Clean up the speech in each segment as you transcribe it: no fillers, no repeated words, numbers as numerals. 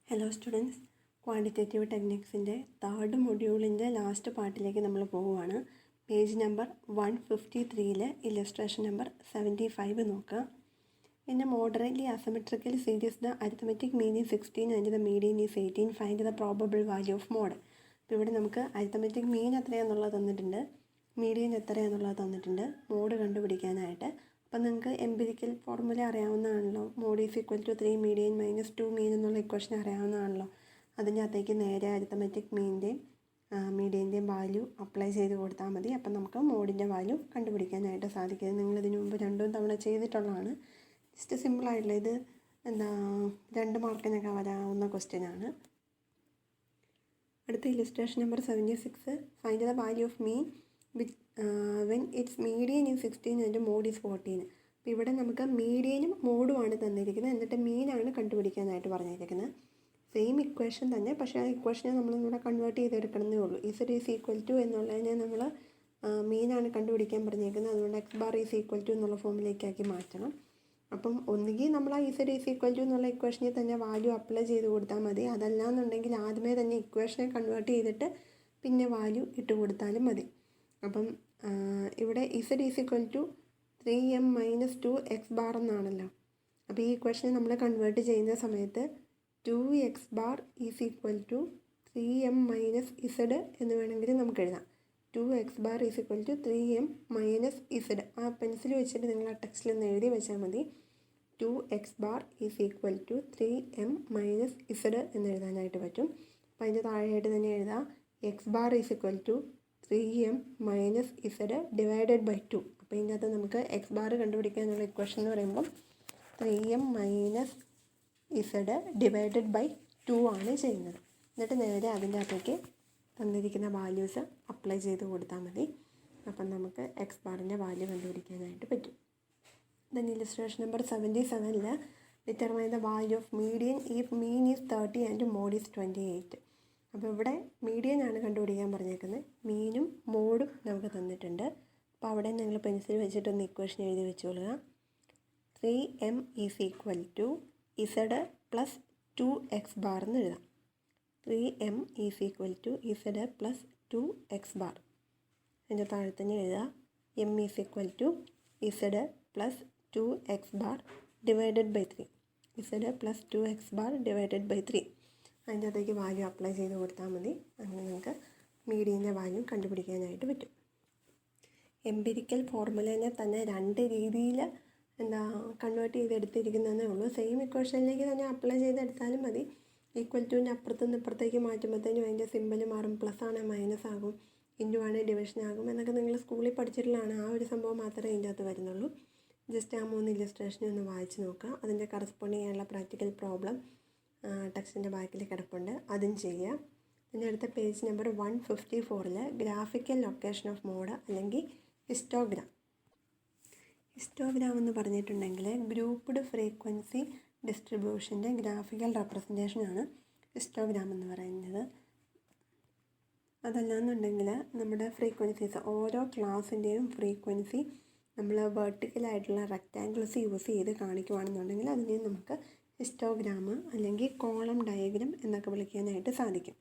Hello students, quantitative ടെക്നിക്സിൻ്റെ third മൊഡ്യൂളിൻ്റെ last പാർട്ടിലേക്ക് നമ്മൾ പോവുകയാണ്. പേജ് നമ്പർ 153 ഇല്ലസ്ട്രേഷൻ നമ്പർ 75 നോക്കുക. In a moderately asymmetrical series, the arithmetic mean is 16 and the median is 18. Find the probable value of mod. അപ്പോൾ ഇവിടെ നമുക്ക് arithmetic mean എത്രയാണെന്നുള്ളത് തന്നിട്ടുണ്ട്, മീഡിയൻ എത്രയാണെന്നുള്ളത് തന്നിട്ടുണ്ട്, മോഡ് കണ്ടുപിടിക്കാനായിട്ട്. അപ്പം നിങ്ങൾക്ക് എംപിരിക്കൽ ഫോർമുല അറിയാവുന്നതാണല്ലോ. Mode is equal to 3 median minus 2 mean എന്നുള്ള ഇക്വേഷൻ അറിയാവുന്നതാണല്ലോ. അതിൻ്റെ അകത്തേക്ക് നേരെ അരിത്തമെറ്റിക് മീൻ്റെയും മീഡിയൻ്റെയും വാല്യൂ അപ്ലൈ ചെയ്ത് കൊടുത്താൽ മതി. അപ്പം നമുക്ക് മോഡിൻ്റെ വാല്യൂ കണ്ടുപിടിക്കാനായിട്ട് സാധിക്കും. നിങ്ങളിതിനു മുമ്പ് 2 തവണ ചെയ്തിട്ടുള്ളതാണ്. ജസ്റ്റ് സിമ്പിളായിട്ടുള്ള ഇത് 2 മാർക്കിനൊക്കെ വരാവുന്ന ക്വസ്റ്റ്യനാണ്. അടുത്ത illustration number 76. Find the value of mean with when its median in 16 and mode is 14. അപ്പോൾ ഇവിടെ നമുക്ക് മീഡിയനും മോഡുമാണ് തന്നിരിക്കുന്നത്, എന്നിട്ട് മീനാണ് കണ്ടുപിടിക്കാനായിട്ട് പറഞ്ഞിരിക്കുന്നത്. സെയിം ഇക്വേഷൻ തന്നെ, പക്ഷേ ആ ഇക്വേഷനെ നമ്മളിവിടെ കൺവേർട്ട് ചെയ്തെടുക്കണമെന്നേ ഉള്ളൂ. ഇസഡ് ഈസ് ഈക്വൽ ടു എന്നുള്ളതിനെ നമ്മൾ മീനാണ് കണ്ടുപിടിക്കാൻ പറഞ്ഞിരിക്കുന്നത്, അതുകൊണ്ട് x bar is equal to എന്നുള്ള ഫോമിലേക്കാക്കി മാറ്റണം. അപ്പം ഒന്നുകിൽ നമ്മൾ ആ ഇസഡ് ഈസ് ഈക്വൽ ടു എന്നുള്ള ഇക്വേഷനിൽ തന്നെ വാല്യൂ അപ്ലൈ ചെയ്ത് കൊടുത്താൽ മതി. അതല്ലാന്നുണ്ടെങ്കിൽ ആദ്യമേ തന്നെ ഇക്വേഷനെ കൺവേർട്ട് ചെയ്തിട്ട് പിന്നെ വാല്യൂ ഇട്ട് കൊടുത്താലും മതി. അപ്പം ഇവിടെ z is equal to 3m minus 2x bar എന്നാണല്ലോ. അപ്പോൾ ഈ ഇക്വേഷനെ നമ്മൾ കൺവേർട്ട് ചെയ്യുന്ന സമയത്ത് 2x bar is equal to 3m minus z എന്ന് വേണമെങ്കിൽ നമുക്ക് എഴുതാം. 2x bar is equal to 3m minus z. ആ പെൻസിൽ വെച്ചിട്ട് നിങ്ങൾ ആ ടെക്സ്റ്റിൽ ഒന്ന് എഴുതി വെച്ചാൽ മതി. 2x bar is equal to 3m minus z എന്ന് എഴുതാനായിട്ട് പറ്റും. അപ്പോൾ അതിൻ്റെ താഴെയായിട്ട് തന്നെ എഴുതാം x bar is equal to 3m minus z divided by 2. അപ്പോൾ ഇതിൻ്റെ അകത്ത് നമുക്ക് എക്സ് ബാർ കണ്ടുപിടിക്കാനുള്ള ഇക്വേഷൻ എന്ന് പറയുമ്പം 3m minus z divided by 2 ആണ് ചെയ്യുന്നത്. എന്നിട്ട് നേരെ അതിൻ്റെ അകത്തേക്ക് തന്നിരിക്കുന്ന വാല്യൂസ് അപ്ലൈ ചെയ്ത് കൊടുത്താൽ മതി. അപ്പം നമുക്ക് എക്സ് ബാറിൻ്റെ വാല്യൂ കണ്ടുപിടിക്കാനായിട്ട് പറ്റും. Then illustration number 77 determine the value of median if mean is 30 and mode is 28. അപ്പോൾ ഇവിടെ മീഡിയൻ ആണ് കണ്ടുപിടിക്കാൻ പറഞ്ഞേക്കുന്നത്, മീനും മോഡും നമുക്ക് തന്നിട്ടുണ്ട്. അപ്പോൾ അവിടെ നിങ്ങൾ പെൻസിൽ വെച്ചിട്ടൊന്ന് ഇക്വേഷൻ എഴുതി വെച്ചോളുക. 3m is equal to z plus 2x bar എന്ന് എഴുതാം. 3m is equal to z plus 2x bar. അതിൻ്റെ താഴെ തന്നെ എഴുതുക m is equal to z plus 2x bar divided by 3. Z plus 2x bar divided by 3. അതിൻ്റെ അകത്തേക്ക് value apply ചെയ്ത് കൊടുത്താൽ മതി. അങ്ങനെ നിങ്ങൾക്ക് മീഡിയൻ്റെ വാല്യൂ കണ്ടുപിടിക്കാനായിട്ട് പറ്റും. എംപിരിക്കൽ ഫോർമുലേനെ തന്നെ 2 രീതിയിൽ കൺവേർട്ട് ചെയ്തെടുത്തിരിക്കുന്നതേ ഉള്ളൂ. സെയിം ഇക്വേഷനിലേക്ക് തന്നെ അപ്ലൈ ചെയ്തെടുത്താലും മതി. ഈക്വൽ ടുവിൻ്റെ അപ്പുറത്തുനിന്ന് ഇപ്പുറത്തേക്ക് മാറ്റുമ്പോഴത്തേനും അതിൻ്റെ സിമ്പൽ മാറും. പ്ലസ് ആണെങ്കിൽ മൈനസ് ആകും, ഇൻറ്റു ആണെങ്കിൽ ഡിവിഷൻ ആകും എന്നൊക്കെ നിങ്ങൾ സ്കൂളിൽ പഠിച്ചിട്ടുള്ളതാണ്. ആ ഒരു സംഭവം മാത്രമേ ഇതിൻ്റെ അകത്ത് വരുന്നുള്ളൂ. ജസ്റ്റ് ആ 3 ഇല്ലസ്ട്രേഷനെ ഒന്ന് വായിച്ച് നോക്കുക. അതിൻ്റെ കറസ്പോണ്ടിങ് ആയുള്ള പ്രാക്ടിക്കൽ പ്രോബ്ലം ടെക്സ്റ്റിൻ്റെ ബാക്കിൽ കിടപ്പുണ്ട്, അതും ചെയ്യുക. പിന്നെ അടുത്ത page number 154 graphical location of mode അല്ലെങ്കിൽ ഹിസ്റ്റോഗ്രാം. ഹിസ്റ്റോഗ്രാം എന്ന് പറഞ്ഞിട്ടുണ്ടെങ്കിൽ ഗ്രൂപ്പ്ഡ് ഫ്രീക്വൻസി ഡിസ്ട്രിബ്യൂഷൻ്റെ ഗ്രാഫിക്കൽ റെപ്രസെൻറ്റേഷനാണ് ഹിസ്റ്റോഗ്രാം എന്ന് പറയുന്നത്. അതല്ലാന്നുണ്ടെങ്കിൽ നമ്മുടെ ഫ്രീക്വൻസീസ്, ഓരോ ക്ലാസ്സിൻ്റെയും ഫ്രീക്വൻസി നമ്മൾ വെർട്ടിക്കലായിട്ടുള്ള റെക്റ്റാങ്കിൾസ് യൂസ് ചെയ്ത് കാണിക്കുകയാണെന്നുണ്ടെങ്കിൽ അതിനെ നമുക്ക് ഹിസ്റ്റോഗ്രാം അല്ലെങ്കിൽ കോളം ഡയഗ്രം എന്നൊക്കെ വിളിക്കാനായിട്ട് സാധിക്കും.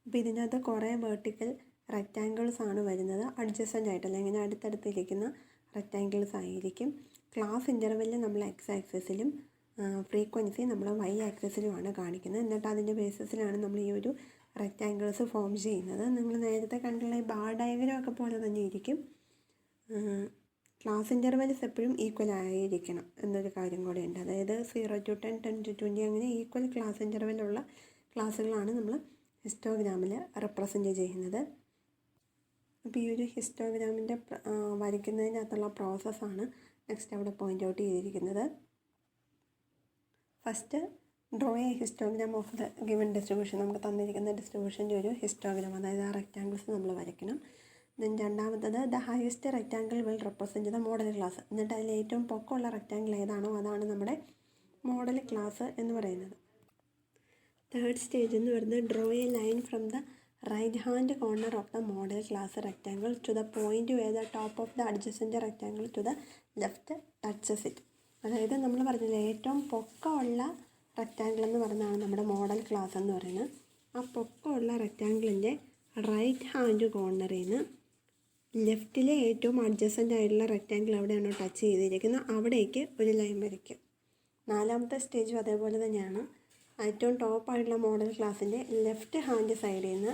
അപ്പോൾ ഇതിനകത്ത് കുറേ വെർട്ടിക്കൽ റെക്റ്റാങ്കിൾസ് ആണ് വരുന്നത്. അഡ്ജസൻ്റ് ആയിട്ടല്ല, ഇങ്ങനെ അടുത്തടുത്തിരിക്കുന്ന റെക്റ്റാങ്കിൾസ് ആയിരിക്കും. ക്ലാസ് ഇൻ്റർവെല്ലിൽ നമ്മൾ എക്സ് ആക്സിസിലും ഫ്രീക്വൻസി നമ്മൾ വൈ ആക്സിസിലുമാണ് കാണിക്കുന്നത്. എന്നിട്ട് അതിൻ്റെ ബേസിസിലാണ് നമ്മൾ ഈ ഒരു റെക്റ്റാങ്കിൾസ് ഫോം ചെയ്യുന്നത്. നിങ്ങൾ നേരത്തെ കണ്ടുള്ള ഈ ബാർ ഡയഗ്രം ഒക്കെ പോലെ തന്നെ ഇരിക്കും. ക്ലാസ് ഇൻ്റർവെൽസ് എപ്പോഴും ഈക്വൽ ആയിരിക്കണം എന്നൊരു കാര്യം കൂടെ ഉണ്ട്. അതായത് 0 to 10, 10 to 20 അങ്ങനെ ഈക്വൽ ക്ലാസ് ഇൻ്റർവെല്ലുള്ള ക്ലാസ്സുകളാണ് നമ്മൾ ഹിസ്റ്റോഗ്രാമിൽ റെപ്രസെൻറ്റ് ചെയ്യുന്നത്. അപ്പോൾ ഈ ഒരു ഹിസ്റ്റോഗ്രാമിൻ്റെ വരയ്ക്കുന്നതിനകത്തുള്ള പ്രോസസ്സാണ് നെക്സ്റ്റ് അവിടെ പോയിൻ്റ് ഔട്ട് ചെയ്തിരിക്കുന്നത്. First draw A histogram of the given distribution. നമുക്ക് തന്നിരിക്കുന്ന ഡിസ്ട്രിബ്യൂഷൻ്റെ ഒരു ഹിസ്റ്റോഗ്രാം, അതായത് ആ റെക്റ്റാങ്കിൾസ് നമ്മൾ വരയ്ക്കണം. ദെൻ രണ്ടാമത്തത് the highest rectangle will represent the modal class. എന്നിട്ട് അതിൽ ഏറ്റവും പൊക്കമുള്ള റെക്റ്റാങ്കിൾ ഏതാണോ അതാണ് നമ്മുടെ മോഡൽ ക്ലാസ് എന്ന് പറയുന്നത്. തേർഡ് സ്റ്റേജ് എന്ന് പറയുന്നത് draw a line from the right hand corner of the modal class rectangle to the point where the top of the adjacent rectangle to the left touches it. അതായത് നമ്മൾ പറഞ്ഞില്ലേ ഏറ്റവും പൊക്കമുള്ള rectangle എന്ന് പറയുന്നതാണ് നമ്മുടെ മോഡൽ ക്ലാസ് എന്ന് പറയുന്നത്. ആ പൊക്കമുള്ള റെക്റ്റാങ്കിളിൻ്റെ റൈറ്റ് ഹാൻഡ് കോർണറിൽ നിന്ന് ലെഫ്റ്റിലെ ഏറ്റവും അഡ്ജസൻ്റ് ആയിട്ടുള്ള റെക്റ്റാങ്കിൾ എവിടെയാണോ ടച്ച് ചെയ്തിരിക്കുന്നത് അവിടേക്ക് ഒരു ലൈൻ വരയ്ക്കുക. 4ാമത്തെ സ്റ്റേജും അതേപോലെ തന്നെയാണ്. ഏറ്റവും ടോപ്പായിട്ടുള്ള മോഡൽ ക്ലാസ്സിൻ്റെ ലെഫ്റ്റ് ഹാൻഡ് സൈഡിൽ നിന്ന്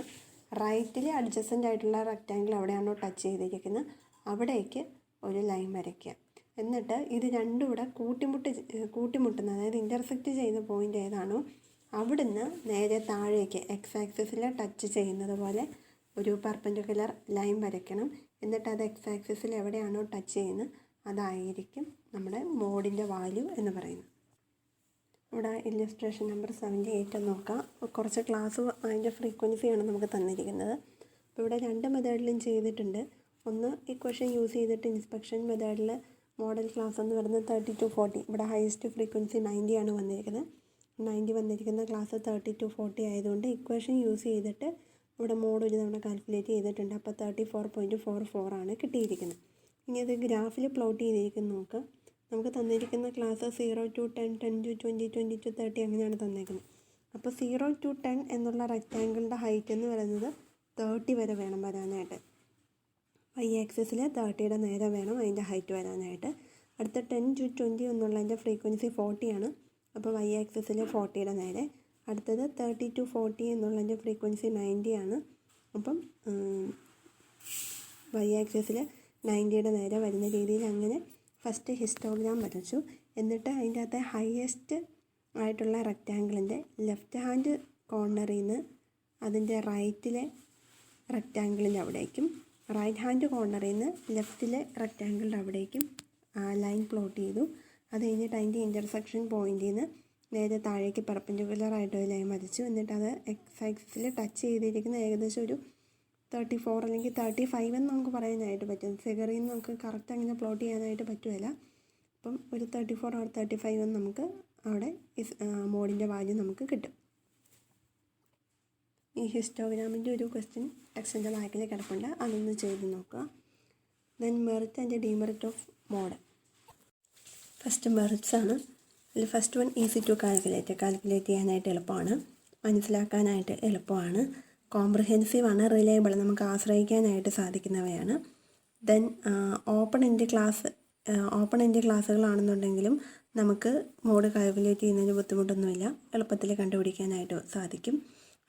റൈറ്റിലെ അഡ്ജസൻ്റ് ആയിട്ടുള്ള റെക്റ്റാങ്കിൾ എവിടെയാണോ ടച്ച് ചെയ്തിരിക്കുന്നത് അവിടേക്ക് ഒരു ലൈൻ വരയ്ക്കുക. എന്നിട്ട് ഇത് രണ്ടും കൂടെ കൂട്ടിമുട്ടുന്ന അതായത് ഇൻ്റർസെക്റ്റ് ചെയ്യുന്ന പോയിൻ്റ് ഏതാണോ അവിടുന്ന് നേരെ താഴേക്ക് എക്സ് ആക്സിസിൽ ടച്ച് ചെയ്യുന്നത് പോലെ ഒരു പെർപെൻഡിക്കുലർ ലൈൻ വരയ്ക്കണം. എന്നിട്ട് അത് എക്സ് ആക്സിസിൽ എവിടെയാണോ ടച്ച് ചെയ്യുന്നത് അതായിരിക്കും നമ്മുടെ മോഡിൻ്റെ വാല്യൂ എന്ന് പറയുന്നത്. ഇവിടെ ഇല്ലസ്ട്രേഷൻ നമ്പർ 78 നോക്കാം. കുറച്ച് ക്ലാസ് അതിൻ്റെ ഫ്രീക്വൻസിയാണ് നമുക്ക് തന്നിരിക്കുന്നത്. അപ്പോൾ ഇവിടെ 2 മെത്തേഡിലും ചെയ്തിട്ടുണ്ട്. ഒന്ന് ഇക്വേഷൻ യൂസ് ചെയ്തിട്ട് ഇൻസ്പെക്ഷൻ മെത്തേഡിൽ മോഡൽ ക്ലാസ് എന്ന് പറയുന്നത് 30 to 40. ഇവിടെ ഹയസ്റ്റ് ഫ്രീക്വൻസി 90 ആണ് വന്നിരിക്കുന്നത്. 90 വന്നിരിക്കുന്ന ക്ലാസ് 30 to 40 ആയതുകൊണ്ട് ഇക്വേഷൻ യൂസ് ചെയ്തിട്ട് ഇവിടെ മോഡ് ഒരു തവണ കാൽക്കുലേറ്റ് ചെയ്തിട്ടുണ്ട്. അപ്പോൾ 34.44 ആണ് കിട്ടിയിരിക്കുന്നത്. ഇനി അത് ഗ്രാഫിൽ പ്ലോട്ട് ചെയ്തിരിക്കുന്നത് നോക്കുക. നമുക്ക് തന്നിരിക്കുന്ന ക്ലാസ് 0 to 10, 10 to 20, 20 to 30 അങ്ങനെയാണ് തന്നേക്കുന്നത്. അപ്പോൾ 0 to 10 എന്നുള്ള റെക്റ്റാങ്കിളിൻ്റെ ഹൈറ്റ് എന്ന് പറയുന്നത് 30 വരെ വേണം വരാനായിട്ട്. y ആക്സിസിൽ 30യുടെ നേരെ വേണം അതിൻ്റെ ഹൈറ്റ് വരാനായിട്ട്. അടുത്ത 10 to 20 എന്നുള്ളതിൻ്റെ ഫ്രീക്വൻസി 40 ആണ്. അപ്പോൾ y ആക്സിസിൽ 40യുടെ നേരെ. അടുത്തത് 30 to 40 എന്നുള്ളതിൻ്റെ ഫ്രീക്വൻസി 90 ആണ്. അപ്പം y ആക്സിസിൽ 90യുടെ നേരെ വരുന്ന രീതിയിൽ അങ്ങനെ ഫസ്റ്റ് ഹിസ്റ്റോഗ്രാം വരച്ചു. എന്നിട്ട് അതിൻ്റെ അകത്തെ ഹയസ്റ്റ് ആയിട്ടുള്ള റെക്റ്റാങ്കിളിൻ്റെ ലെഫ്റ്റ് ഹാൻഡ് കോർണറിൽ നിന്ന് അതിൻ്റെ റൈറ്റിലെ റെക്റ്റാങ്കിളിൻ്റെ അവിടേക്കും റൈറ്റ് ഹാൻഡ് കോർണറിൽ നിന്ന് ലെഫ്റ്റിലെ റെക്റ്റാങ്കിളിൻ്റെ അവിടേക്കും ലൈൻ പ്ലോട്ട് ചെയ്തു. അത് കഴിഞ്ഞിട്ട് അതിൻ്റെ ഇൻ്റർസെക്ഷൻ പോയിൻറ്റിൽ നിന്ന് നേരെ താഴേക്ക് പെർപെൻഡിക്കുലറായിട്ട് ഒരു ലൈൻ വരച്ചു. എന്നിട്ട് അത് എക്സ് ആക്സിസിൽ ടച്ച് ചെയ്തിരിക്കുന്ന ഏകദേശം ഒരു 34 അല്ലെങ്കിൽ 35 എന്ന് നമുക്ക് പറയാനായിട്ട് പറ്റും. ഫിഗറിൽ നിന്ന് നമുക്ക് കറക്റ്റ് അങ്ങനെ പ്ലോട്ട് ചെയ്യാനായിട്ട് പറ്റുമല്ല. അപ്പം ഒരു 34 or 35 എന്ന് നമുക്ക് അവിടെ മോഡിൻ്റെ വാല്യൂ നമുക്ക് കിട്ടും. ഈ ഹിസ്റ്റോഗ്രാമിൻ്റെ ഒരു ക്വസ്റ്റ്യൻ ടെക്സ്റ്റിൻ്റെ ബാക്കിൽ കിടപ്പുണ്ട്, അതൊന്ന് ചെയ്ത് നോക്കുക. Then merit and demerit of mode. First merits ആണ്. അതിൽ first one easy to calculate ചെയ്യാനായിട്ട് എളുപ്പമാണ്, മനസ്സിലാക്കാനായിട്ട് എളുപ്പമാണ്, കോംപ്രിഹെൻസീവ് ആണ്, റിലയബിൾ, നമുക്ക് ആശ്രയിക്കാനായിട്ട് സാധിക്കുന്നവയാണ്. ദെൻ ഓപ്പൺ എൻഡ് ക്ലാസ്സുകളാണെന്നുണ്ടെങ്കിലും നമുക്ക് മോഡ് കാൽക്കുലേറ്റ് ചെയ്യുന്നതിന് ബുദ്ധിമുട്ടൊന്നുമില്ല, എളുപ്പത്തിൽ കണ്ടുപിടിക്കാനായിട്ട് സാധിക്കും.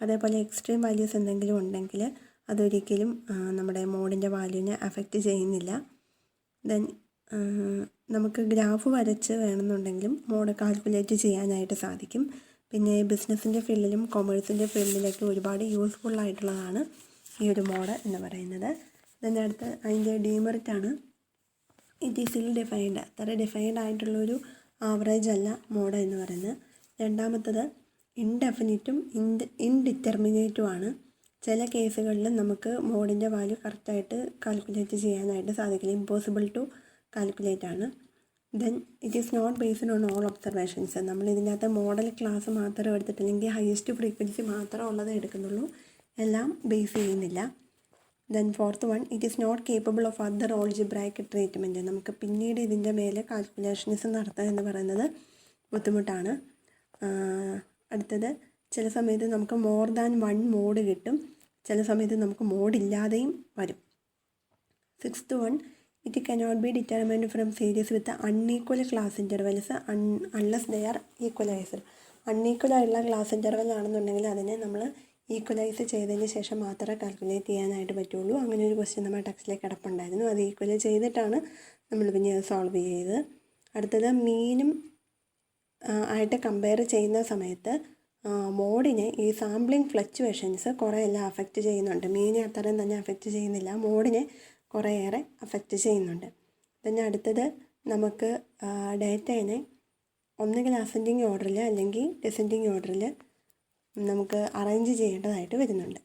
അതേപോലെ എക്സ്ട്രീം വാല്യൂസ് എന്തെങ്കിലും ഉണ്ടെങ്കിൽ അതൊരിക്കലും നമ്മുടെ മോഡിൻ്റെ വാല്യൂവിനെ അഫക്റ്റ് ചെയ്യുന്നില്ല. ദെൻ നമുക്ക് ഗ്രാഫ് വരച്ച് വേണമെന്നുണ്ടെങ്കിലും മോഡ് കാൽക്കുലേറ്റ് ചെയ്യാനായിട്ട് സാധിക്കും. പിന്നെ ബിസിനസ്സിൻ്റെ ഫീൽഡിലും കൊമേഴ്സിൻ്റെ ഫീൽഡിലൊക്കെ ഒരുപാട് യൂസ്ഫുൾ ആയിട്ടുള്ളതാണ് ഈ ഒരു മോഡ് എന്ന് പറയുന്നത്. then അടുത്ത് അതിൻ്റെ ഡീമെറിറ്റ് ആണ്. ഇറ്റ് ഈസ് ഇൽ ഡിഫൈൻഡ്, അത്ര ഡിഫൈൻഡ് ആയിട്ടുള്ളൊരു ആവറേജ് അല്ല മോഡ് എന്ന് പറയുന്നത്. രണ്ടാമത്തത് ഇൻഡെഫിനിറ്റും ഇൻഡിറ്റർമിനേറ്റും ആണ്. ചില കേസുകളിൽ നമുക്ക് മോഡിൻ്റെ വാല്യൂ കറക്റ്റായിട്ട് കാൽക്കുലേറ്റ് ചെയ്യാനായിട്ട് സാധിക്കില്ല, ഇമ്പോസിബിൾ ടു കാൽക്കുലേറ്റ് ആണ്. Then it is not based on all observations. നമ്മൾ ഇതിനകത്ത് മോഡൽ ക്ലാസ് മാത്രം എടുത്തിട്ട് അല്ലെങ്കിൽ ഹയസ്റ്റ് ഫ്രീക്വൻസി മാത്രം ഉള്ളത് എടുക്കുന്നുള്ളൂ, എല്ലാം ബേസ് ചെയ്യുന്നില്ല. Then fourth one, it is not capable of other algebraic treatment. നമുക്ക് പിന്നീട് ഇതിൻ്റെ മേലെ കാൽക്കുലേഷൻസ് നടത്തുക എന്ന് പറയുന്നത് ബുദ്ധിമുട്ടാണ്. അടുത്തത് ചില സമയത്ത് നമുക്ക് മോർ ദാൻ വൺ മോഡ് കിട്ടും, ചില സമയത്ത് നമുക്ക് മോഡില്ലാതെയും വരും. Sixth one, it cannot be determined from series with unequal class intervals unless they are equalised. Unequal ആയിട്ടുള്ള ക്ലാസ് ഇൻ്റർവെൽ ആണെന്നുണ്ടെങ്കിൽ അതിനെ നമ്മൾ ഈക്വലൈസ് ചെയ്തതിന് ശേഷം മാത്രമേ കാൽക്കുലേറ്റ് ചെയ്യാനായിട്ട് പറ്റുള്ളൂ. അങ്ങനെ ഒരു ക്വസ്റ്റ്യൻ നമ്മുടെ ടെക്സ്റ്റിലേക്ക് കിടപ്പുണ്ടായിരുന്നു, അത് ഈക്വലൈസ് ചെയ്തിട്ടാണ് നമ്മൾ പിന്നെ സോൾവ് ചെയ്തത്. അടുത്തത് മീനും ആയിട്ട് കമ്പയർ ചെയ്യുന്ന സമയത്ത് മോഡിനെ ഈ സാമ്പിളിംഗ് ഫ്ലക്ച്വേഷൻസ് കുറേയെല്ലാം അഫക്റ്റ് ചെയ്യുന്നുണ്ട്. മീനെ അത്രയും തന്നെ അഫക്റ്റ് ചെയ്യുന്നില്ല, മോഡിനെ കുറേയേറെ അഫക്റ്റ് ചെയ്യുന്നുണ്ട്. പിന്നെ അടുത്തത് നമുക്ക് ഡേറ്റേനെ ഒന്നുകിൽ അസെൻഡിങ് ഓർഡറിൽ അല്ലെങ്കിൽ ഡിസെൻഡിങ് ഓർഡറിൽ നമുക്ക് അറേഞ്ച് ചെയ്യേണ്ടതായിട്ട് വരുന്നുണ്ട്.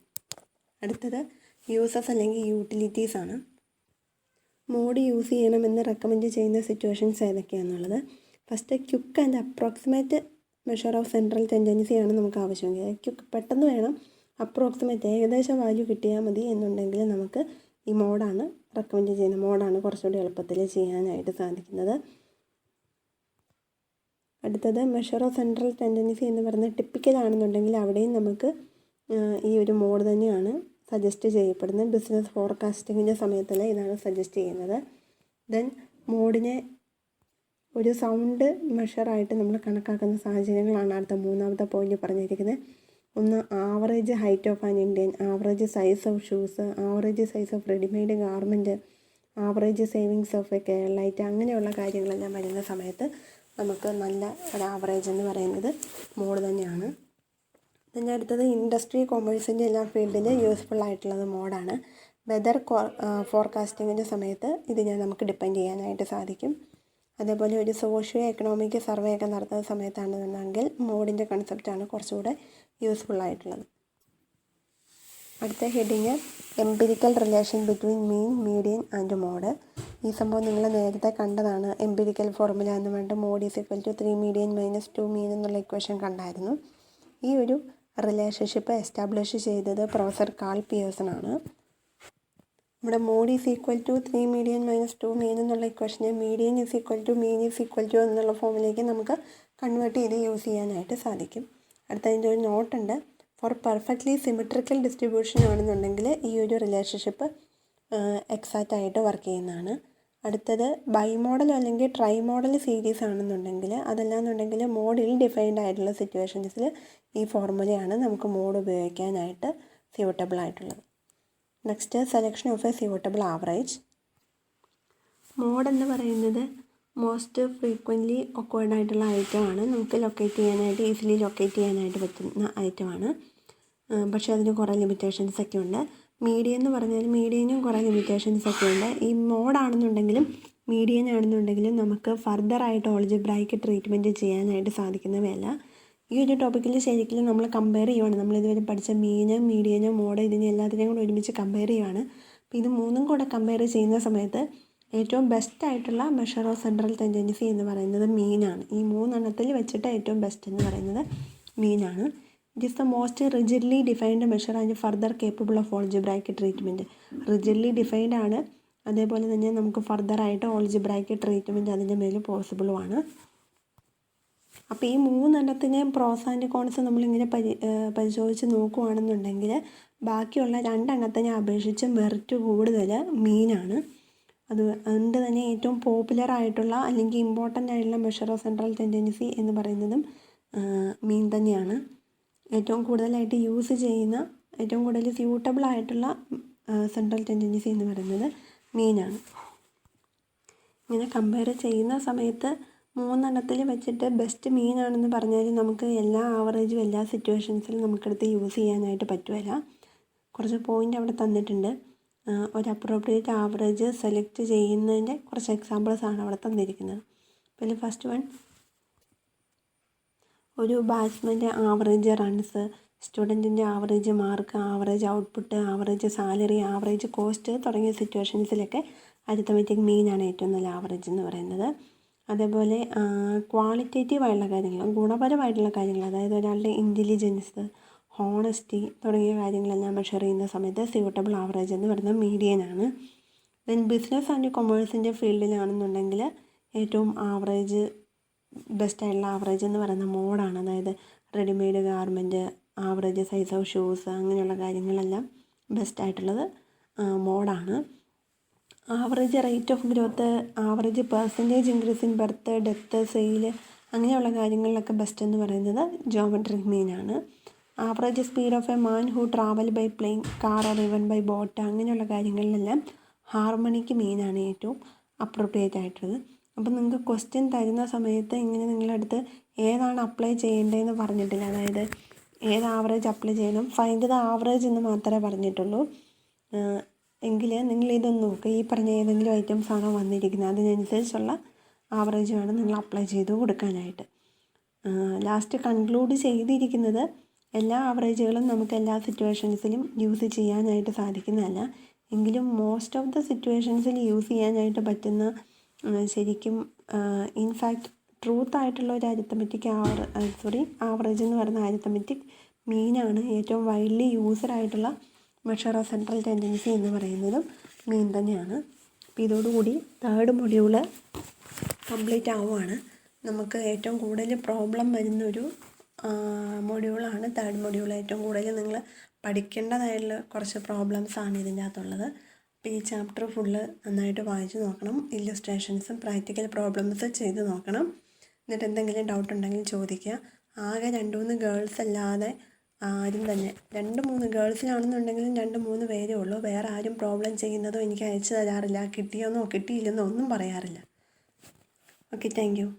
അടുത്തത് യൂസസ് അല്ലെങ്കിൽ യൂട്ടിലിറ്റീസ് ആണ്. മോഡ് യൂസ് ചെയ്യണമെന്ന് റെക്കമെൻഡ് ചെയ്യുന്ന സിറ്റുവേഷൻസ് ഏതൊക്കെയാണെന്നുള്ളത്. First quick and approximate measure of central ടെൻഡൻസിയാണ് നമുക്ക് ആവശ്യമെങ്കിൽ. ക്വിക്ക് പെട്ടെന്ന് വേണം, അപ്രോക്സിമേറ്റ് ഏകദേശം വാല്യൂ കിട്ടിയാൽ മതി എന്നുണ്ടെങ്കിൽ നമുക്ക് ഈ മോഡാണ് റെക്കമെൻഡ് ചെയ്യുന്നത്. മോഡാണ് കുറച്ചുകൂടി എളുപ്പത്തിൽ ചെയ്യാനായിട്ട് സാധിക്കുന്നത്. അടുത്തത് മെഷർ ഓഫ് സെൻട്രൽ ടെൻഡൻസി എന്ന് പറയുന്നത് ടിപ്പിക്കലാണെന്നുണ്ടെങ്കിൽ അവിടെയും നമുക്ക് ഈ ഒരു മോഡ് തന്നെയാണ് സജസ്റ്റ് ചെയ്യപ്പെടുന്നത്. ബിസിനസ് ഫോർകാസ്റ്റിങ്ങിൻ്റെ സമയത്തല്ല ഇതാണ് സജസ്റ്റ് ചെയ്യുന്നത്. ദെൻ മോഡിനെ ഒരു സൗണ്ട് മെഷറായിട്ട് നമ്മൾ കണക്കാക്കുന്ന സാഹചര്യങ്ങളാണ് അടുത്ത മൂന്നാമത്തെ പോയിന്റ് പറഞ്ഞിരിക്കുന്നത്. ഒന്ന് average height of an Indian, average size of shoes, average size of readymade garment, average savings of A Keralite, അങ്ങനെയുള്ള കാര്യങ്ങളെല്ലാം വരുന്ന സമയത്ത് നമുക്ക് നല്ല ഒരു ആവറേജ് എന്ന് പറയുന്നത് മോഡ് തന്നെയാണ്. ഇതിൻ്റെ അടുത്തത് ഇൻഡസ്ട്രി കൊമേഴ്സിൻ്റെ എല്ലാ ഫീൽഡിൽ യൂസ്ഫുൾ ആയിട്ടുള്ളത് മോഡാണ്. വെതർ ഫോർകാസ്റ്റിങ്ങിൻ്റെ സമയത്ത് ഇതിനെ നമുക്ക് ഡിപ്പെൻഡ് ചെയ്യാനായിട്ട് സാധിക്കും. അതേപോലെ ഒരു സോഷ്യോ എക്കണോമിക് സർവേ ഒക്കെ നടത്തുന്ന സമയത്താണെന്നുണ്ടെങ്കിൽ മോഡിൻ്റെ കൺസെപ്റ്റാണ് കുറച്ചുകൂടെ യൂസ്ഫുൾ ആയിട്ടുള്ളത്. അടുത്ത heading empirical relation between mean, median and mode. ഈ സംഭവം നിങ്ങൾ നേരത്തെ കണ്ടതാണ്. എംപിരിക്കൽ ഫോർമുല എന്ന് പറഞ്ഞിട്ട് mode is equal to 3 median minus 2 mean എന്നുള്ള ഇക്വേഷൻ കണ്ടായിരുന്നു. ഈ ഒരു റിലേഷൻഷിപ്പ് എസ്റ്റാബ്ലിഷ് ചെയ്തത് പ്രൊഫസർ കാൾ പിയേഴ്സൺ ആണ്. നമ്മുടെ mode is equal to 3 median minus 2 mean എന്നുള്ള ഇക്വേഷനെ median is equal to mean is equal to എന്നുള്ള ഫോമിലേക്ക് നമുക്ക് കൺവേർട്ട് ചെയ്ത് യൂസ് ചെയ്യാനായിട്ട് സാധിക്കും. അടുത്തതിൻ്റെ ഒരു നോട്ടുണ്ട്. ഫോർ പെർഫെക്റ്റ്ലി സിമെട്രിക്കൽ ഡിസ്ട്രിബ്യൂഷൻ ആണെന്നുണ്ടെങ്കിൽ ഈ ഒരു റിലേഷൻഷിപ്പ് എക്സാക്റ്റ് ആയിട്ട് വർക്ക് ചെയ്യുന്നതാണ്. അടുത്തത് ബൈ മോഡൽ അല്ലെങ്കിൽ ട്രൈ മോഡൽ സീരീസ് ആണെന്നുണ്ടെങ്കിൽ, അതല്ലാന്നുണ്ടെങ്കിൽ മോഡിൽ ഡിഫൈൻഡ് ആയിട്ടുള്ള സിറ്റുവേഷൻസിൽ ഈ ഫോർമുലയാണ് നമുക്ക് മോഡ് ഉപയോഗിക്കാനായിട്ട് സ്യൂട്ടബിൾ ആയിട്ടുള്ളത്. Next selection of a suitable average. Mode എന്ന് പറയുന്നത് മോസ്റ്റ് ഫ്രീക്വൻ്റ്ലി ഒക്കേർഡ് ആയിട്ടുള്ള ഐറ്റമാണ്. നമുക്ക് ലൊക്കേറ്റ് ചെയ്യാനായിട്ട് ഈസിലി ലൊക്കേറ്റ് ചെയ്യാനായിട്ട് പറ്റുന്ന ഐറ്റമാണ്. പക്ഷേ അതിന് കുറേ ലിമിറ്റേഷൻസ് ഒക്കെ ഉണ്ട്. മീഡിയൻ എന്ന് പറഞ്ഞാൽ മീഡിയനും കുറേ ലിമിറ്റേഷൻസ് ഒക്കെ ഉണ്ട്. ഈ മോഡാണെന്നുണ്ടെങ്കിലും മീഡിയൻ ആണെന്നുണ്ടെങ്കിലും നമുക്ക് ഫർദറായിട്ട് ഓൾജിബ്രായിക്ക് ട്രീറ്റ്മെൻറ്റ് ചെയ്യാനായിട്ട് സാധിക്കുന്നവയല്ല. ഈ ഒരു ടോപ്പിക്കിൽ ശരിക്കും നമ്മൾ കമ്പയർ ചെയ്യുവാണ്. നമ്മളിതുവരെ പഠിച്ച മീന്, മീഡിയന്, മോഡ് ഇതിനെ എല്ലാത്തിനെയും കൂടെ ഒരുമിച്ച് കമ്പയർ ചെയ്യുവാണ്. അപ്പോൾ ഇത് മൂന്നും കൂടെ കമ്പയർ ചെയ്യുന്ന സമയത്ത് ഏറ്റവും ബെസ്റ്റ് ആയിട്ടുള്ള മെഷർ ഓഫ് സെൻട്രൽ ടെൻഡൻസി എന്ന് പറയുന്നത് മീനാണ്. ഈ മൂന്നെണ്ണത്തിൽ വെച്ചിട്ട് ഏറ്റവും ബെസ്റ്റ് എന്ന് പറയുന്നത് മീനാണ്. It is the most rigidly defined measure and further capable of algebraic treatment. Rigidly defined ആണ്, അതേപോലെ തന്നെ നമുക്ക് ഫർദറായിട്ട് ഓൾജിബ്രായിക്ക് ട്രീറ്റ്മെൻറ്റ് അതിൻ്റെ മേൽ പോസിബിളുമാണ്. അപ്പോൾ ഈ മൂന്നെണ്ണത്തിനെയും പ്രോസ് ആൻഡ് കോൺസ് നമ്മളിങ്ങനെ പരിശോധിച്ച് നോക്കുകയാണെന്നുണ്ടെങ്കിൽ ബാക്കിയുള്ള രണ്ടെണ്ണത്തിനെ അപേക്ഷിച്ച് മെറിറ്റ് കൂടുതൽ മീനാണ്. അതുകൊണ്ട് തന്നെ ഏറ്റവും പോപ്പുലർ ആയിട്ടുള്ള അല്ലെങ്കിൽ ഇമ്പോർട്ടൻ്റ് ആയിട്ടുള്ള മെഷർ ഓഫ് സെൻട്രൽ ടെൻഡൻസി എന്ന് പറയുന്നതും മീൻ തന്നെയാണ്. ഏറ്റവും കൂടുതലായിട്ട് യൂസ് ചെയ്യുന്ന, ഏറ്റവും കൂടുതൽ സ്യൂട്ടബിൾ ആയിട്ടുള്ള സെൻട്രൽ ടെൻഡൻസി എന്ന് പറയുന്നത് മീനാണ്. ഇങ്ങനെ കമ്പയർ ചെയ്യുന്ന സമയത്ത് മൂന്നെണ്ണത്തിൽ വെച്ചിട്ട് ബെസ്റ്റ് മീനാണെന്ന് പറഞ്ഞാൽ നമുക്ക് എല്ലാ ആവറേജും എല്ലാ സിറ്റുവേഷൻസിലും നമുക്കെടുത്ത് യൂസ് ചെയ്യാനായിട്ട് പറ്റുമല്ല. കുറച്ച് പോയിൻ്റ് അവിടെ തന്നിട്ടുണ്ട്. ഒരു അപ്രോപ്രിയേറ്റ് ആവറേജ് സെലക്ട് ചെയ്യുന്നതിൻ്റെ കുറച്ച് എക്സാമ്പിൾസാണ് അവിടെ തന്നിരിക്കുന്നത്. പിന്നെ ഫസ്റ്റ് വൺ, ഒരു ബാറ്റ്സ്മാൻ്റെ ആവറേജ് റൺസ്, സ്റ്റുഡൻറ്റിൻ്റെ average mark, average output, average salary, average cost തുടങ്ങിയ സിറ്റുവേഷൻസിലൊക്കെ അരിത്തമെറ്റിക് മീനാണ് ഏറ്റവും നല്ല ആവറേജ് എന്ന് പറയുന്നത്. അതേപോലെ ക്വാളിറ്റേറ്റീവ് ആയിട്ടുള്ള കാര്യങ്ങൾ, ഗുണപരമായിട്ടുള്ള കാര്യങ്ങൾ, അതായത് ഒരാളുടെ ഇൻ്റലിജൻസ്, ഹോണസ്റ്റി തുടങ്ങിയ കാര്യങ്ങളെല്ലാം മെഷർ ചെയ്യുന്ന സമയത്ത് സ്യൂട്ടബിൾ ആവറേജ് എന്ന് പറയുന്നത് മീഡിയനാണ്. ദെൻ ബിസിനസ് ആൻഡ് കൊമേഴ്സിൻ്റെ ഫീൽഡിലാണെന്നുണ്ടെങ്കിൽ ഏറ്റവും ആവറേജ് ബെസ്റ്റായിട്ടുള്ള ആവറേജ് എന്ന് പറയുന്ന മോഡാണ്. അതായത് readymade garment, average size of shoes, അങ്ങനെയുള്ള കാര്യങ്ങളെല്ലാം ബെസ്റ്റായിട്ടുള്ളത് മോഡാണ്. Average rate of growth, average percentage increase in birth, death, sale, അങ്ങനെയുള്ള കാര്യങ്ങളിലൊക്കെ ബെസ്റ്റ് എന്ന് പറയുന്നത് ജോമെട്രിക് മീനാണ്. Average speed of a man who travel by plane, car or even by boat, അങ്ങനെയുള്ള കാര്യങ്ങളിലെല്ലാം ഹാർമണിക്ക് മീനാണ് ഏറ്റവും അപ്രോപ്രിയേറ്റ് ആയിട്ടുള്ളത്. അപ്പം നിങ്ങൾക്ക് ക്വസ്റ്റ്യൻ തരുന്ന സമയത്ത് ഇങ്ങനെ നിങ്ങളടുത്ത് ഏതാണ് അപ്ലൈ ചെയ്യേണ്ടതെന്ന് പറഞ്ഞിട്ടില്ല. അതായത് ഏത് ആവറേജ് അപ്ലൈ ചെയ്യണം, ഫൈൻഡ് ദ ആവറേജ് എന്ന് മാത്രമേ പറഞ്ഞിട്ടുള്ളൂ. എങ്കിൽ നിങ്ങൾ ഇതൊന്ന് നോക്കുക. ഈ പറഞ്ഞ ഏതെങ്കിലും ഐറ്റംസ് ആണോ വന്നിരിക്കുന്നത്, അതിനനുസരിച്ചുള്ള ആവറേജ് വേണം നിങ്ങൾ അപ്ലൈ ചെയ്ത് കൊടുക്കാനായിട്ട്. ലാസ്റ്റ് കൺക്ലൂഡ് ചെയ്തിരിക്കുന്നത് എല്ലാ ആവറേജുകളും നമുക്ക് എല്ലാ സിറ്റുവേഷൻസിലും യൂസ് ചെയ്യാനായിട്ട് സാധിക്കുന്നതല്ല. എങ്കിലും മോസ്റ്റ് ഓഫ് ദ സിറ്റുവേഷൻസിൽ യൂസ് ചെയ്യാനായിട്ട് പറ്റുന്ന, ശരിക്കും ഇൻഫാക്റ്റ് ട്രൂത്ത് ആയിട്ടുള്ള ഒരു അരിത്തമെറ്റിക് ആവറേജ് എന്ന് പറയുന്ന അരിത്തമെറ്റിക് മീനാണ് ഏറ്റവും വൈഡ്ലി യൂസ്ഡ് ആയിട്ടുള്ള മെഷർ ഓഫ് സെൻട്രൽ ടെൻഡൻസി എന്ന് പറയുന്നതും മീൻ തന്നെയാണ്. അപ്പോൾ ഇതോടുകൂടി തേർഡ് മൊഡ്യൂള് കംപ്ലീറ്റ് ആവുകയാണ്. നമുക്ക് ഏറ്റവും കൂടുതൽ പ്രോബ്ലം വരുന്നൊരു മൊഡ്യൂളാണ് തേർഡ് മൊഡ്യൂൾ. ഏറ്റവും കൂടുതൽ നിങ്ങൾ പഠിക്കേണ്ടതായിട്ടുള്ള കുറച്ച് പ്രോബ്ലംസാണ് ഇതിൻ്റെ അകത്തുള്ളത്. അപ്പോൾ ഈ ചാപ്റ്റർ ഫുള്ള് നന്നായിട്ട് വായിച്ച് നോക്കണം. ഇല്ലുസ്ട്രേഷൻസും പ്രാക്ടിക്കൽ പ്രോബ്ലംസ് ചെയ്ത് നോക്കണം. എന്നിട്ട് എന്തെങ്കിലും ഡൗട്ട് ഉണ്ടെങ്കിൽ ചോദിക്കുക. ആകെ 2-3 ഗേൾസ് അല്ലാതെ ആരും തന്നെ 2-3 ഗേൾസിനാണെന്നുണ്ടെങ്കിലും 2-3 പേരേ ഉള്ളൂ. വേറെ ആരും പ്രോബ്ലം ചെയ്യുന്നതോ എനിക്ക് അയച്ചു തരാറില്ല, കിട്ടിയെന്നോ കിട്ടിയില്ലെന്നോ ഒന്നും പറയാറില്ല. Okay, thank you.